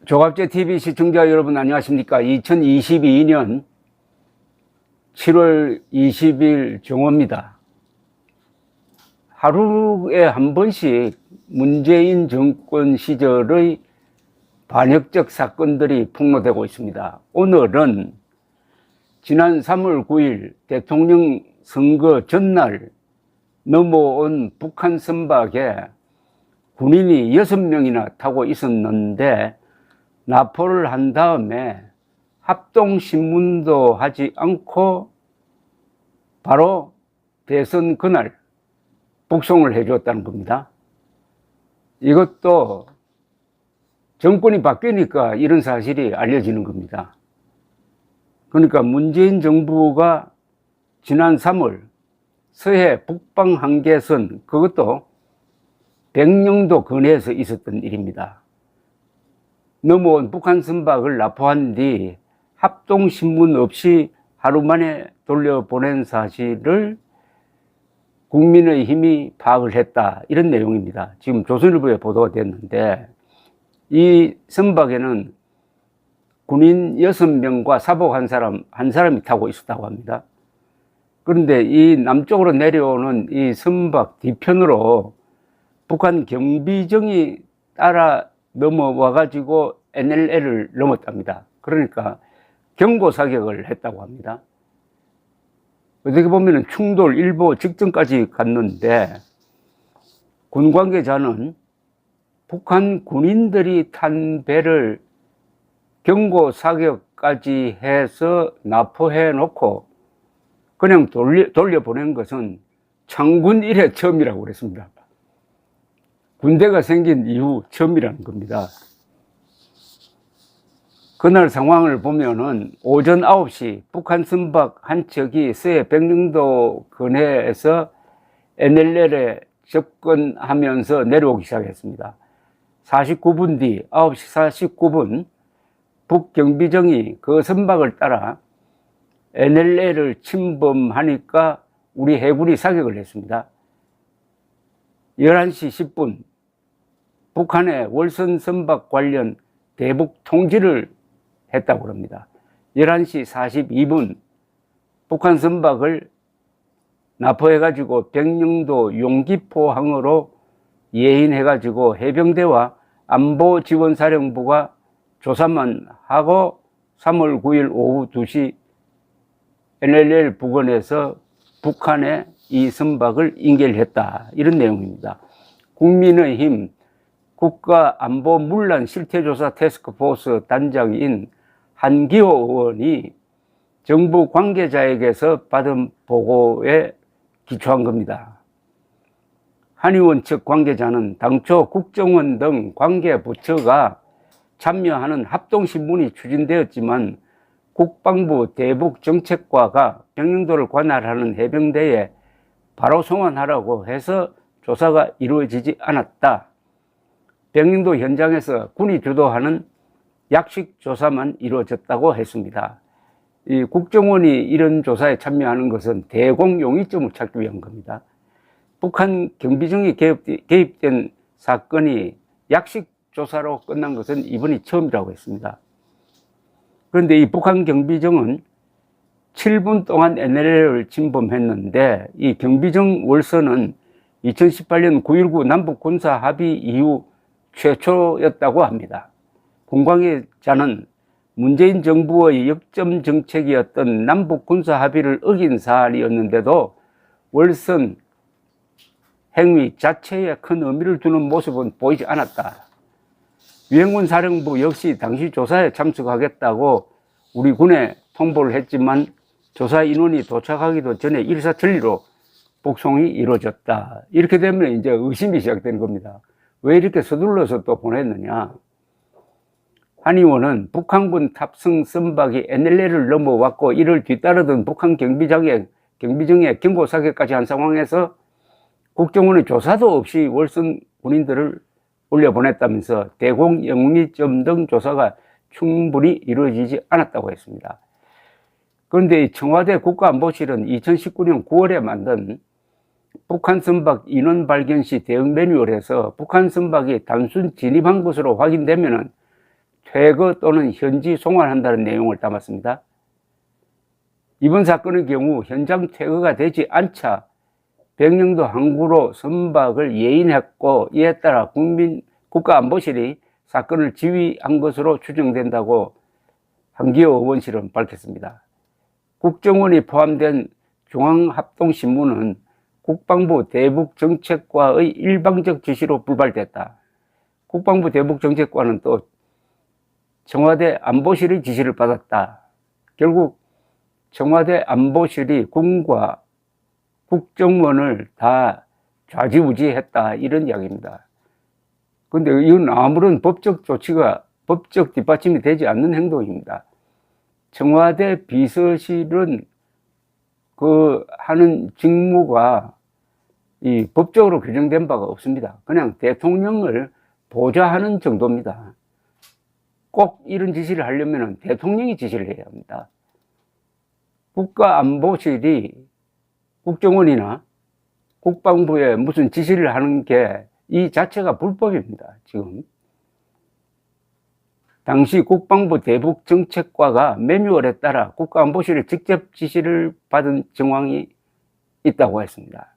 조갑제 TV 시청자 여러분 안녕하십니까? 2022년 7월 20일 정오입니다. 하루에 한 번씩 문재인 정권 시절의 반역적 사건들이 폭로되고 있습니다. 오늘은 지난 3월 9일 대통령 선거 전날 넘어온 북한 선박에 군인이 6명이나 타고 있었는데 납포를 한 다음에 합동신문도 하지 않고 바로 대선 그날 북송을 해줬다는 겁니다. 이것도 정권이 바뀌니까 이런 사실이 알려지는 겁니다. 그러니까 문재인 정부가 지난 3월 서해 북방 한계선, 그것도 백령도 근해에서 있었던 일입니다. 넘어온 북한 선박을 납포한 뒤 합동신문 없이 하루 만에 돌려보낸 사실을 국민의힘이 파악을 했다, 이런 내용입니다. 지금 조선일보에 보도가 됐는데, 이 선박에는 군인 6명과 사복 한 사람이 타고 있었다고 합니다. 그런데 이 남쪽으로 내려오는 이 선박 뒤편으로 북한 경비정이 따라 넘어와 가지고 NLL을 넘었답니다. 그러니까 경고 사격을 했다고 합니다. 어떻게 보면 충돌 일보 직전까지 갔는데, 군 관계자는 북한 군인들이 탄 배를 경고 사격까지 해서 납포해 놓고 그냥 돌려보낸 것은 창군 이래 처음이라고 그랬습니다. 군대가 생긴 이후 처음이라는 겁니다. 그날 상황을 보면은 오전 9시 북한 선박 한 척이 서해 백령도 근해에서 NLL에 접근하면서 내려오기 시작했습니다. 49분 뒤 9시 49분 북경비정이 그 선박을 따라 NLL을 침범하니까 우리 해군이 사격을 했습니다. 11시 10분 북한의 월선 선박 관련 대북 통지를 했다고 합니다. 11시 42분 북한 선박을 납포해가지고 백령도 용기포항으로 예인해가지고 해병대와 안보지원사령부가 조사만 하고 3월 9일 오후 2시 NLL 부근에서 북한의 이 선박을 인계했다, 이런 내용입니다. 국민의힘 국가안보문란 실태조사 태스크포스 단장인 한기호 의원이 정부 관계자에게서 받은 보고에 기초한 겁니다. 한 의원 측 관계자는 당초 국정원 등 관계부처가 참여하는 합동신문이 추진되었지만 국방부 대북정책과가 백령도를 관할하는 해병대에 바로 송환하라고 해서 조사가 이루어지지 않았다. 백령도 현장에서 군이 주도하는 약식 조사만 이루어졌다고 했습니다. 이 국정원이 이런 조사에 참여하는 것은 대공 용의점을 찾기 위한 겁니다. 북한 경비정이 개입된 사건이 약식 조사로 끝난 것은 이번이 처음이라고 했습니다. 그런데 이 북한 경비정은 7분 동안 NLL을 침범했는데, 이 경비정 월선은 2018년 9.19 남북 군사 합의 이후 최초였다고 합니다. 공관계자는 문재인 정부의 역점 정책이었던 남북 군사 합의를 어긴 사안이었는데도 월선 행위 자체에 큰 의미를 두는 모습은 보이지 않았다. 유엔군 사령부 역시 당시 조사에 참석하겠다고 우리 군에 통보를 했지만 조사 인원이 도착하기도 전에 일사천리로 북송이 이루어졌다. 이렇게 되면 이제 의심이 시작되는 겁니다. 왜 이렇게 서둘러서 또 보냈느냐. 한 의원은 북한군 탑승 선박이 NLL을 넘어왔고 이를 뒤따르던 북한 경비정에 경고 사격까지 한 상황에서 국정원의 조사도 없이 월선 군인들을 올려보냈다면서 대공 영리점 등 조사가 충분히 이루어지지 않았다고 했습니다. 그런데 청와대 국가안보실은 2019년 9월에 만든 북한 선박 인원 발견 시 대응 매뉴얼에서 북한 선박이 단순 진입한 것으로 확인되면 퇴거 또는 현지 송환한다는 내용을 담았습니다. 이번 사건의 경우 현장 퇴거가 되지 않자 백령도 항구로 선박을 예인했고, 이에 따라 국가안보실이 사건을 지휘한 것으로 추정된다고 한기호 의원실은 밝혔습니다. 국정원이 포함된 중앙합동신문은 국방부 대북정책과의 일방적 지시로 불발됐다. 국방부 대북정책과는 또 청와대 안보실의 지시를 받았다. 결국 청와대 안보실이 군과 국정원을 다 좌지우지했다, 이런 이야기입니다. 그런데 이건 아무런 법적 뒷받침이 되지 않는 행동입니다. 청와대 비서실은 하는 직무가 법적으로 규정된 바가 없습니다. 그냥 대통령을 보좌하는 정도입니다. 꼭 이런 지시를 하려면 대통령이 지시를 해야 합니다. 국가안보실이 국정원이나 국방부에 무슨 지시를 하는 게 이 자체가 불법입니다, 지금. 당시 국방부 대북정책과가 매뉴얼에 따라 국가안보실에 직접 지시를 받은 정황이 있다고 했습니다.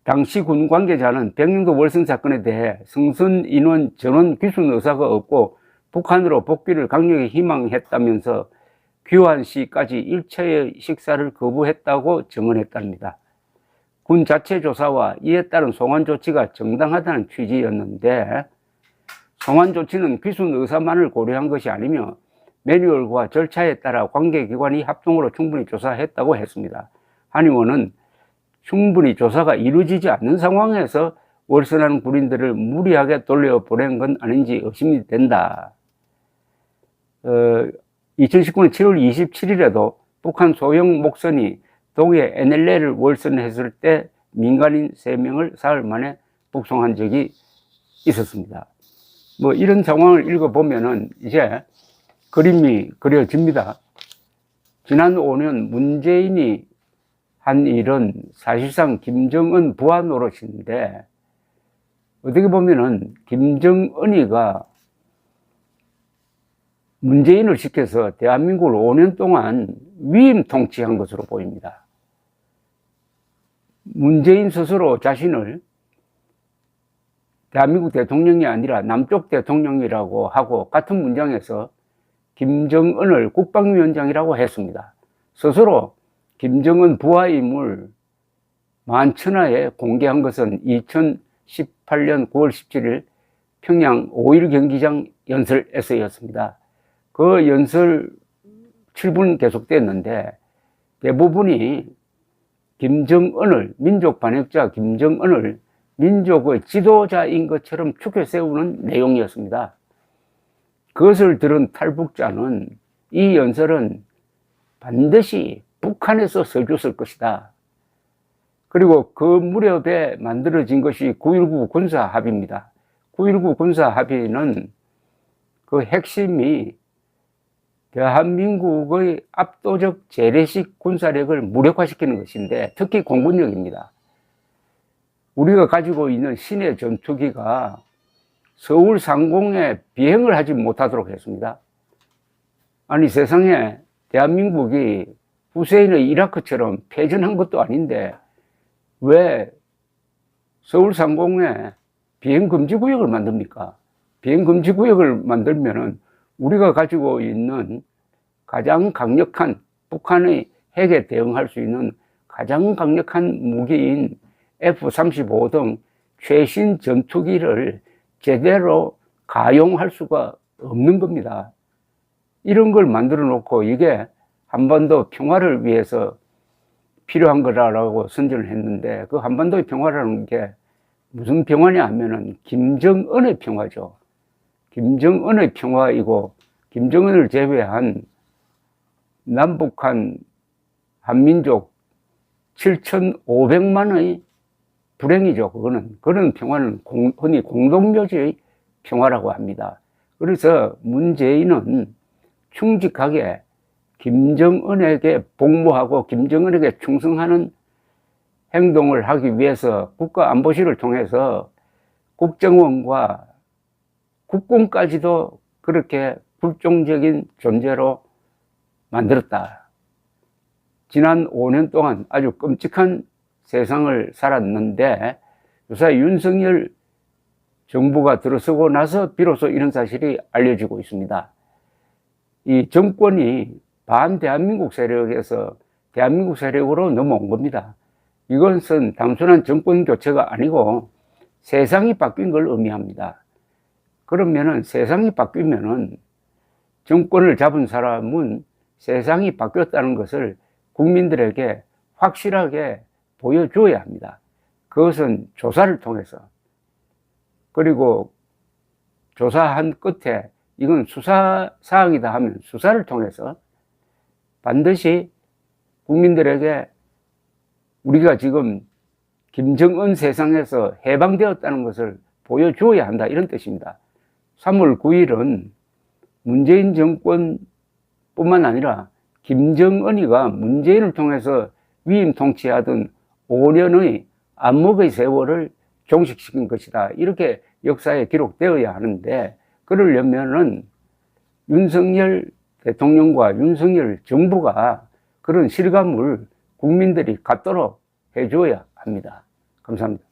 당시 군 관계자는 백령도 월성 사건에 대해 승선 인원 전원 귀순 의사가 없고 북한으로 복귀를 강력히 희망했다면서 귀환 시까지 일체의 식사를 거부했다고 증언했답니다. 군 자체 조사와 이에 따른 송환 조치가 정당하다는 취지였는데, 송환 조치는 귀순 의사만을 고려한 것이 아니며 매뉴얼과 절차에 따라 관계기관이 합동으로 충분히 조사했다고 했습니다. 한 의원은 충분히 조사가 이루어지지 않는 상황에서 월선하는 군인들을 무리하게 돌려보낸 건 아닌지 의심이 된다. 2019년 7월 27일에도 북한 소형 목선이 동해 NLL을 월선했을 때 민간인 3명을 사흘 만에 북송한 적이 있었습니다. 이런 상황을 읽어보면은 이제 그림이 그려집니다. 지난 5년 문재인이 한 일은 사실상 김정은 부하 노릇인데, 어떻게 보면은 김정은이가 문재인을 시켜서 대한민국을 5년 동안 위임 통치한 것으로 보입니다. 문재인 스스로 자신을 대한민국 대통령이 아니라 남쪽 대통령이라고 하고 같은 문장에서 김정은을 국방위원장이라고 했습니다. 스스로 김정은 부하임을 만천하에 공개한 것은 2018년 9월 17일 평양 5.1 경기장 연설에서였습니다. 그 연설 7분 계속됐는데 대부분이 김정은을, 민족 반역자 김정은을 민족의 지도자인 것처럼 축켜 세우는 내용이었습니다. 그것을 들은 탈북자는 이 연설은 반드시 북한에서 써줬을 것이다. 그리고 그 무렵에 만들어진 것이 9.19 군사합의입니다. 9.19 군사합의는 그 핵심이 대한민국의 압도적 재래식 군사력을 무력화시키는 것인데, 특히 공군력입니다. 우리가 가지고 있는 신의 전투기가 서울 상공에 비행을 하지 못하도록 했습니다. 아니, 세상에 대한민국이 후세인의 이라크처럼 패전한 것도 아닌데 왜 서울 상공에 비행금지구역을 만듭니까? 비행금지구역을 만들면은 우리가 가지고 있는 가장 강력한, 북한의 핵에 대응할 수 있는 가장 강력한 무기인 F-35 등 최신 전투기를 제대로 가용할 수가 없는 겁니다. 이런 걸 만들어 놓고 이게 한반도 평화를 위해서 필요한 거라고 선전을 했는데, 그 한반도의 평화라는 게 무슨 평화냐 하면은 김정은의 평화죠. 김정은의 평화이고, 김정은을 제외한 남북한 한민족 7,500만의 불행이죠. 그런 평화는 흔히 공동묘지의 평화라고 합니다. 그래서 문재인은 충직하게 김정은에게 복무하고 김정은에게 충성하는 행동을 하기 위해서 국가안보실을 통해서 국정원과 국군까지도 그렇게 불종적인 존재로 만들었다. 지난 5년 동안 아주 끔찍한 세상을 살았는데 요새 윤석열 정부가 들어서고 나서 비로소 이런 사실이 알려지고 있습니다. 이 정권이 반대한민국 세력에서 대한민국 세력으로 넘어온 겁니다. 이것은 단순한 정권 교체가 아니고 세상이 바뀐 걸 의미합니다. 그러면은 세상이 바뀌면은 정권을 잡은 사람은 세상이 바뀌었다는 것을 국민들에게 확실하게 보여줘야 합니다. 그것은 조사를 통해서, 그리고 조사한 끝에 이건 수사 사항이다 하면 수사를 통해서 반드시 국민들에게 우리가 지금 김정은 세상에서 해방되었다는 것을 보여주어야 한다, 이런 뜻입니다. 3월 9일은 문재인 정권뿐만 아니라 김정은이가 문재인을 통해서 위임 통치하던 5년의 암묵의 세월을 종식시킨 것이다, 이렇게 역사에 기록되어야 하는데, 그러려면은 윤석열 대통령과 윤석열 정부가 그런 실감을 국민들이 갖도록 해줘야 합니다. 감사합니다.